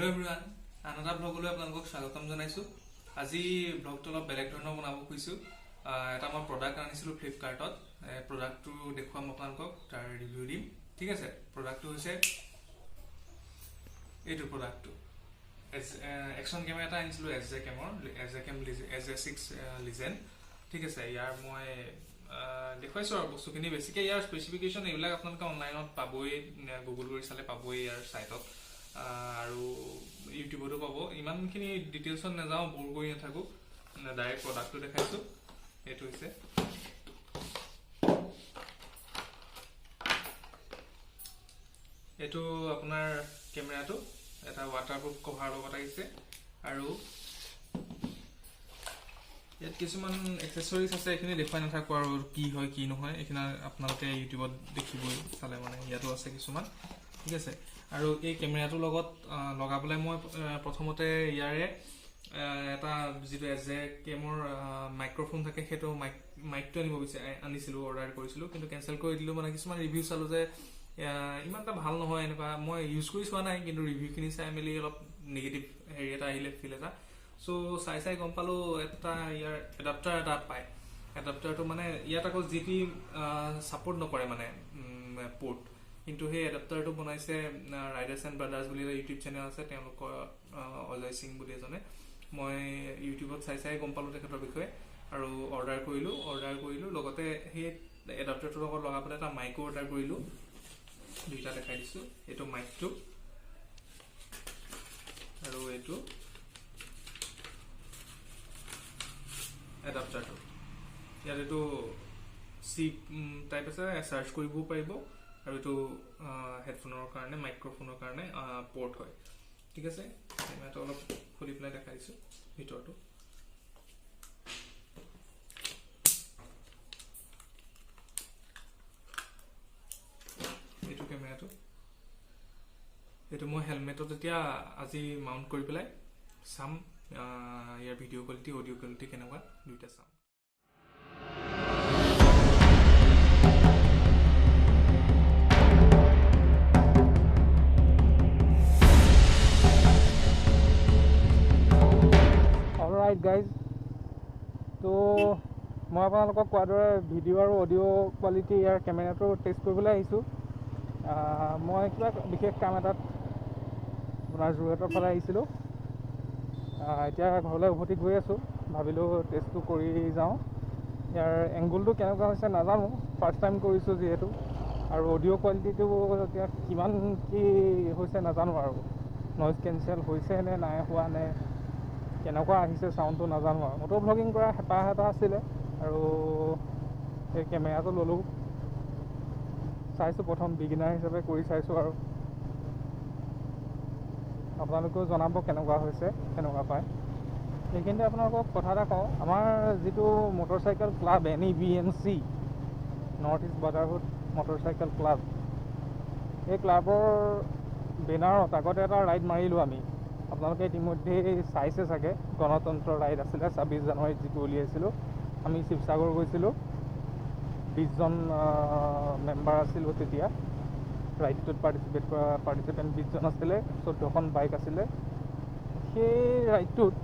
Hello everyone Ananda ब्लगলৈ আপোনালোকক স্বাগতম জনাইছো আজি ব্লগটো অলপ বেলেগ ধৰণৰ বনাব খুজিছো এটা মই প্ৰডাক্ট আনিছিলো ফ্লিপকাৰ্টত প্ৰডাক্টটো দেখুৱাম আপোনালোকক তাৰ ৰিভিউ দিম ঠিক আছে প্ৰডাক্টটো হৈছে এইটো প্ৰডাক্টটো একচন কেমেৰা এটা আনিছিলো SJCAM SJ6 LEGEND ঠিক আছে ইয়াৰ মই দেখুৱাইছো আৰু বস্তুখিনি বেছিকৈ ইয়াৰ স্পেচিফিকেশন এইবিলাক আপোনালোকে অনলাইনত পাবই গুগল কৰি চালে পাবই ইয়াৰ সাইটত আৰু ইউটিউবতো পাব ইমানখিনি ডিটেইলছত নাযাওঁ বৰ কৰি নাথাকো ডাইৰেক্ট প্ৰডাক্টটো দেখাইছো এইটো হৈছে এইটো আপোনাৰ কেমেৰাটো এটা ৱাটাৰপ্ৰুফ কভাৰ লগত আহিছে আৰু ইয়াত কিছুমান এক্সেসৰিজ আছে এখিনি দেখুৱাই নাথাকো আৰু কি হয় কি নহয় এখিনি আপোনালোকে ইউটিউবত দেখিবই চালে মানে ইয়াতো আছে কিছুমান ঠিক আছে আৰু এই কেমেৰাটো লগত লগাবলৈ মই প্ৰথমতে ইয়াৰে এটা যিটো SJCAMৰ মাইক্ৰোফোন থাকে হেটো মাইকটো আনিছিলো অৰ্ডাৰ কৰিছিলো কিন্তু কেনসেল কৰি দিলো মানে কিছুমান ৰিভিউ চালো যে ইমানটা ভাল নহয় এনেকুৱা মই ইউজ কৰি চোৱা নাই কিন্তু ৰিভিউখিনি চাই মেলি অলপ নেগেটিভ হেৰি এটা আহিলে ফিল এটা সো চাই গম পালো এটা ইয়াৰ এডাপ্টাৰ এটা পায় এডাপ্টাৰটো মানে ইয়াত আকৌ জিটি সাপোৰ্ট নকৰে মানে পোৰ্ট কিন্তু হে এডাপ্টাৰটো বনাইছে ৰাইডাৰ্ছ এণ্ড ব্ৰাদাৰ্ছ বুলি এটা ইউটিউব চেনেল আছে তেওঁলোকৰ অজয় সিং বুলি এজনে মই ইউটিউবত চাই গম পালো তেখেতৰ বিষয়ে আৰু অৰ্ডাৰ কৰিলো লগতে হে এডাপ্টাৰটোৰ লগত লগাবলৈ এটা মাইকো অৰ্ডাৰ কৰিলো দুইটা দেখাই দিছো এটো মাইকটো আৰু এটো এডাপ্টাৰটো ইয়াত এটো সি টাইপ আছে সাৰ্চ কৰিব পাৰিব আৰু এটো হেডফোনৰ কাৰণে মাইক্ৰোফোনৰ কাৰণে পোৰ্ট হয় ঠিক আছে মই এটা অলপ খুলি পেলাই দেখাই দিছো ভিতৰটো এইটো কেমেৰাটো এইটো মই হেলমেটত এতিয়া আজি মাউন্ট কৰি পেলাই সাম ইয়াৰ ভিডিও কোৱালিটি অডিও কোৱালিটি কেনেকুৱা দুইটা সাম অলৰাইট গাইজ তো মই আপোনালোকক কোৱাৰ দৰে ভিডিও আৰু অডিও কোৱালিটি ইয়াৰ কেমেৰাটো টেষ্ট কৰিবলৈ আহিছো মই কিবা বিশেষ কাম এটাত আপোনাৰ যোৰহাটৰ ফালে আহিছিলোঁ এতিয়া ঘৰলৈ উভতি গৈ আছোঁ ভাবিলোঁ টেষ্টটো কৰি যাওঁ ইয়াৰ এংগুলটো কেনেকুৱা হৈছে নাজানো ফাৰ্ষ্ট টাইম কৰিছোঁ যিহেতু আৰু অডিও কোৱালিটিটো এতিয়া কিমান কি হৈছে নাজানো আৰু নইজ কেনচেল হৈছে নে নাই হোৱা নে কেনেকুৱা আহিছে সাউণ্ডটো নাজানো আৰু মটো ব্লগিং কৰা হেঁপাহ এটা আছিলে আৰু এই কেমেৰাটো ল'লোঁ চাইছোঁ প্ৰথম বিগিনাৰ হিচাপে কৰি চাইছোঁ আৰু আপোনালোকেও জনাব কেনেকুৱা হৈছে কেনেকুৱা পায় সেইখিনিতে আপোনালোকক কথা এটা কওঁ আমাৰ যিটো motorcycle club NEBMC north east brotherhood motorcycle club এই ক্লাবৰ বেনাৰত আগতে এটা ৰাইড মাৰিলোঁ আমি আপোনালোকে ইতিমধ্যে চাইছে চাগে গণতন্ত্ৰ ৰাইড আছিলে 26 জানুৱাৰীত যিটো উলিয়াইছিলোঁ আমি শিৱসাগৰ গৈছিলোঁ 20 জন মেম্বাৰ আছিলোঁ তেতিয়া ৰাইডটোত পাৰ্টিচিপেণ্ট 20 জন আছিলে 14খন বাইক আছিলে সেই ৰাইডটোত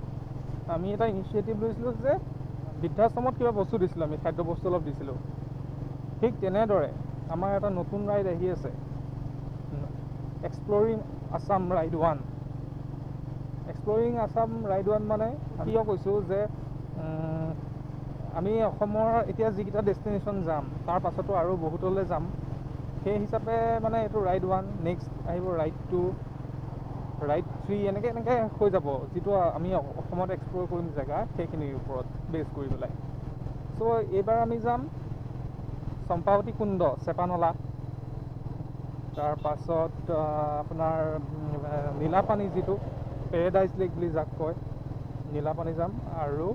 আমি এটা ইনিচিয়েটিভ লৈছিলোঁ যে বৃদ্ধাশ্ৰমত কিবা বস্তু দিছিলোঁ আমি খাদ্য বস্তু অলপ দিছিলোঁ ঠিক তেনেদৰে আমাৰ এটা নতুন ৰাইড আহি আছে এক্সপ্ল'ৰিং আছাম ৰাইড 1 এক্সপ্ল'ৰিং আছাম ৰাইড 1 মানে কিয় কৈছোঁ যে আমি অসমৰ এতিয়া যিকেইটা ডেষ্টিনেশ্যন যাম তাৰ পাছতো আৰু বহুতলৈ যাম সেই হিচাপে মানে এইটো ৰাইড 1 নেক্সট আহিব ৰাইড 2 ৰাইড 3 এনেকৈ হৈ যাব যিটো আমি অসমত এক্সপ্ল'ৰ কৰিম জেগা সেইখিনিৰ ওপৰত বেছ কৰি পেলাই চ' এইবাৰ আমি যাম চম্পাৱতী কুণ্ড চেপানলা তাৰপাছত আপোনাৰ নীলাপানী যিটো পেৰাডাইজ লেক বুলি যাক কয় নীলাপানী যাম আৰু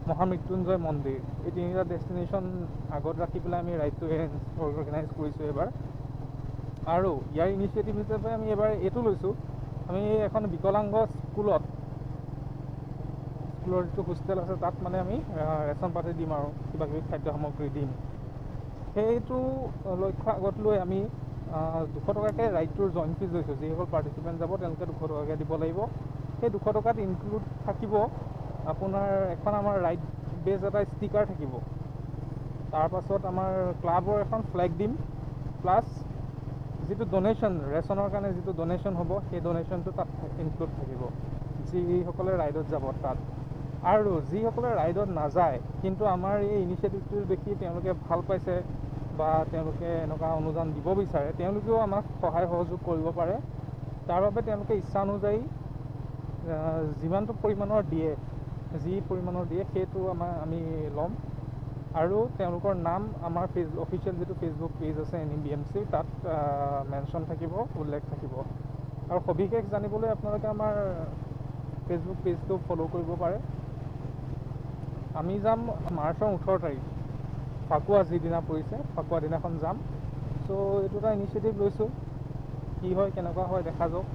মহামৃত্যুঞ্জয় মন্দিৰ এই তিনিটা ডেষ্টিনেশ্যন আগত ৰাখি পেলাই আমি ৰাইডটো অৰ্গেনাইজ কৰিছোঁ এইবাৰ আৰু ইয়াৰ ইনিচিয়েটিভ হিচাপে আমি এইবাৰ এইটো লৈছোঁ আমি এখন বিকলাংগ স্কুলৰ যিটো হোষ্টেল আছে তাত মানে আমি ৰেচন পাতি দিম আৰু কিবা কিবি খাদ্য সামগ্ৰী দিম সেইটো লক্ষ্য আগত লৈ আমি 200 টকাকৈ ৰাইডটোৰ জইন ফিজ লৈছোঁ। যিসকল পাৰ্টিচিপেণ্ট যাব তেওঁলোকে 200 টকাকৈ দিব লাগিব। সেই 200 টকাত ইনক্লুড থাকিব আপোনাৰ এখন আমাৰ ৰাইড বেজ এটা ষ্টিকাৰ থাকিব। তাৰপাছত আমাৰ ক্লাবৰ এখন ফ্লেগ দিম, প্লাছ যিটো ডনেশ্যন ৰেচনৰ কাৰণে যিটো ডনেশ্যন হ'ব সেই ডনেশ্যনটো তাত ইনক্লুড থাকিব যিসকলে ৰাইডত যাব তাত। আৰু যিসকলে ৰাইডত নাযায় কিন্তু আমাৰ এই ইনিচিয়েটিভটো দেখি তেওঁলোকে ভাল পাইছে বা তেওঁলোকে এনেকুৱা অনুদান দিব বিচাৰে, তেওঁলোকেও আমাক সহায় সহযোগ কৰিব পাৰে। তাৰ বাবে তেওঁলোকে ইচ্ছা অনুযায়ী যিমানটো পৰিমাণৰ দিয়ে সেইটো আমি ল'ম। আৰু তেওঁলোকৰ নাম আমাৰ অফিচিয়েল যিটো ফেচবুক পেজ আছে NEBMC তাত মেনশ্যন থাকিব, উল্লেখ থাকিব। আৰু সবিশেষ জানিবলৈ আপোনালোকে আমাৰ ফেচবুক পেজটো ফ'ল' কৰিব পাৰে। আমি যাম মাৰ্চৰ 18 তাৰিখ, ফাকুৱা যিদিনা পৰিছে, ফাকুৱা দিনাখন যাম। চ' এইটো এটা ইনিচিয়েটিভ লৈছোঁ, কি হয় কেনেকুৱা হয় দেখা যাওক।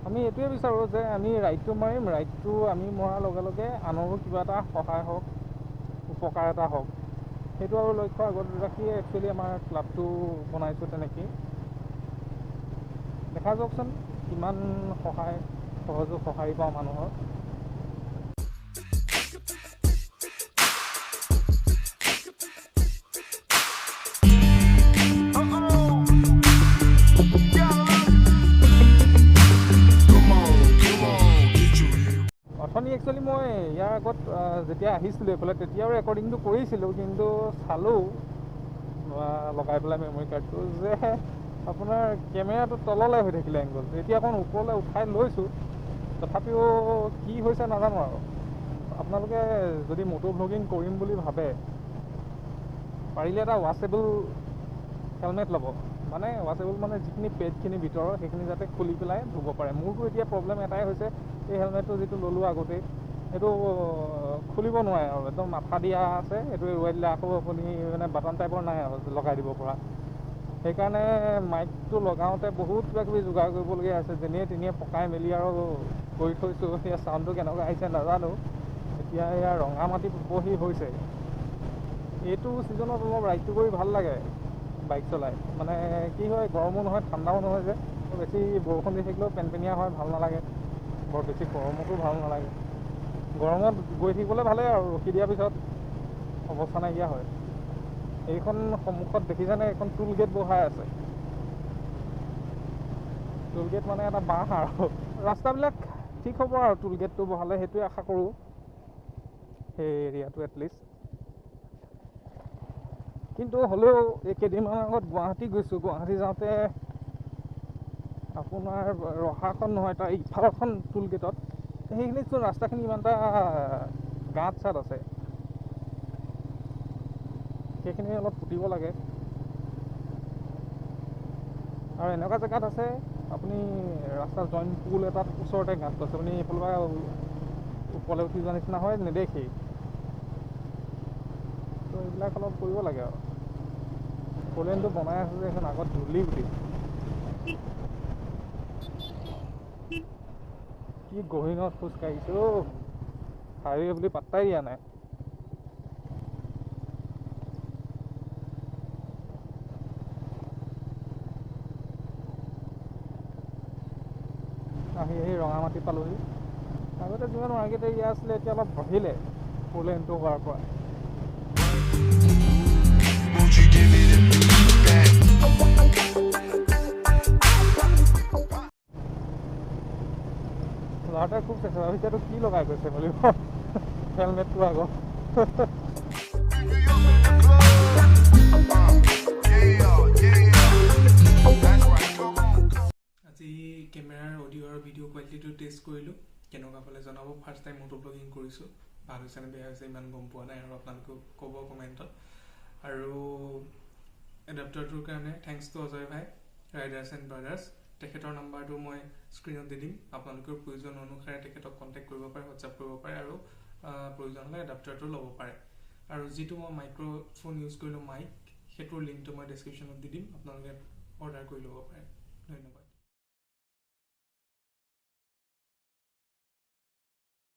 আমি এইটোৱে বিচাৰোঁ যে আমি ৰাইডটো মাৰিম, ৰাইডটো আমি মৰাৰ লগে লগে আনৰো কিবা এটা সহায় হওক, উপকাৰ এটা হওক, সেইটো আৰু লক্ষ্য আগত ৰাখিয়ে একচুৱেলি আমাৰ ক্লাবটো বনাইছোঁ। তেনেকেই দেখা যাওকচোন কিমান সহযোগ সঁহাৰি পাওঁ মানুহৰ। অথনি একচুৱেলি মই ইয়াৰ আগত যেতিয়া আহিছিলোঁ এইফালে তেতিয়াও ৰেকৰ্ডিংটো কৰিছিলোঁ, কিন্তু চালোঁ লগাই পেলাই মেমৰি কাৰ্ডটো যে আপোনাৰ কেমেৰাটো তললৈ হৈ থাকিলে এংগলটো। এতিয়া অকণ ওপৰলৈ উঠাই লৈছোঁ, তথাপিও কি হৈছে নাজানো। আৰু আপোনালোকে যদি মটো ভ্লগিং কৰিম বুলি ভাবে পাৰিলে এটা ৱাশ্বেবল হেলমেট ল'ব। মানে ৱাশ্বেবল মানে যিখিনি পেডখিনি ভিতৰৰ সেইখিনি যাতে খুলি পেলাই ধুব পাৰে। মোৰতো এতিয়া প্ৰব্লেম এটাই হৈছে, এই হেলমেটটো যিটো ল'লোঁ আগতেই সেইটো খুলিব নোৱাৰে আৰু একদম মাথা দিয়া আছে। এইটো এৰুৱাই দিলে আকৌ আপুনি মানে বাটন টাইপৰ নাই আৰু লগাই দিব পৰা। সেইকাৰণে মাইকটো লগাওঁতে বহুত কিবা কিবি যোগাৰ কৰিবলগীয়া আছে। যেনিয়ে তেনিয়ে পকাই মেলি আৰু কৰি থৈছোঁ। সেয়া চাউণ্ডটো কেনেকুৱা আহিছে নাজানো। এতিয়া এয়া ৰঙা মাটি পহি হৈছে। এইটো ছিজনত অলপ ৰাইডটো কৰি ভাল লাগে বাইক চলাই। মানে কি হয়, গৰমো নহয় ঠাণ্ডাও নহয় যে, বেছি বৰষুণ দি থাকিলেও পেনপেনীয়া হয়, ভাল নালাগে। বৰ বেছি গৰমতো ভাল নালাগে। গৰমত গৈ থাকিবলৈ ভালেই আৰু ৰখি দিয়াৰ পিছত অৱস্থা নাইকিয়া হয়। এইখন সন্মুখত দেখিছেনে, এইখন টুল গেট বহাই আছে। টুল গেট মানে এটা বাঁহ আৰু ৰাস্তাবিলাক ঠিক হ'ব আৰু টুল গেটটো বহালে, সেইটোৱে আশা কৰোঁ সেই এৰিয়াটো এটলিষ্ট। কিন্তু হ'লেও এই কেইদিনমানৰ আগত গুৱাহাটী গৈছোঁ। গুৱাহাটী যাওঁতে আপোনাৰ ৰহাখন নহয়, তাৰ ইফালখন টুল গেটত সেইখিনিতচোন ৰাস্তাখিনি ইমান এটা গাঁত চাত আছে, সেইখিনি অলপ পুতিব লাগে। আৰু এনেকুৱা জেগাত আছে আপুনি ৰাস্তাৰ জইন পুল এটাত ওচৰতে গাঁতটো আছে, আপুনি এইফালৰ পৰা ওপৰলৈ উঠি যোৱা নিচিনা হয়, নেদেখেই। তো এইবিলাক অলপ কৰিব লাগে আৰু। ফ'ৰলেনটো বনাই আছে যে এখন আগত ধূলি গুটি, কি গহীনত খোজকাঢ়িছোঁ, হাইৱে বুলি পাত্তাই দিয়া নাই। আহি ৰঙা মাটি পালোহি। আগতে যিমান মাৰ্কেট এৰিয়া আছিলে এতিয়া অলপ বঢ়িলে ফ'ৰলেনটো হোৱাৰ পৰা। ল'ৰাটোৱে খুব চেষ্টা এতিয়াতো কি লগাই গৈছে বুলিব হেলমেটটো আগত। আজি কেমেৰাৰ অডিঅ' আৰু ভিডিঅ' কোৱালিটিটো টেষ্ট কৰিলোঁ, কেনেকুৱা পালে জনাব। ফাৰ্ষ্ট টাইম মটো ব্লগিং কৰিছোঁ, ভাল হৈছে নে বেয়া হৈছে ইমান গম পোৱা নাই, আৰু আপোনালোকেও ক'ব কমেণ্টত। আৰু এডাপ্টাৰটোৰ কাৰণে থেংকছ টু অজয় ভাই, ৰাইডাৰ্ছ এণ্ড ব্ৰাদাৰ্ছ। তেখেতৰ নাম্বাৰটো মই স্ক্ৰীণত দি দিম, আপোনালোকৰ প্ৰয়োজন অনুসাৰে তেখেতক কণ্টেক্ট কৰিব পাৰে, হোৱাটছআপ কৰিব পাৰে, আৰু প্ৰয়োজন হ'লে এডাপ্টাৰটো ল'ব পাৰে। আৰু যিটো মই মাইক্ৰ'ফোন ইউজ কৰিলোঁ মাইক, সেইটোৰ লিংকটো মই ডেছক্ৰিপশ্যনত দি দিম, আপোনালোকে অৰ্ডাৰ কৰি ল'ব পাৰে। ধন্যবাদ।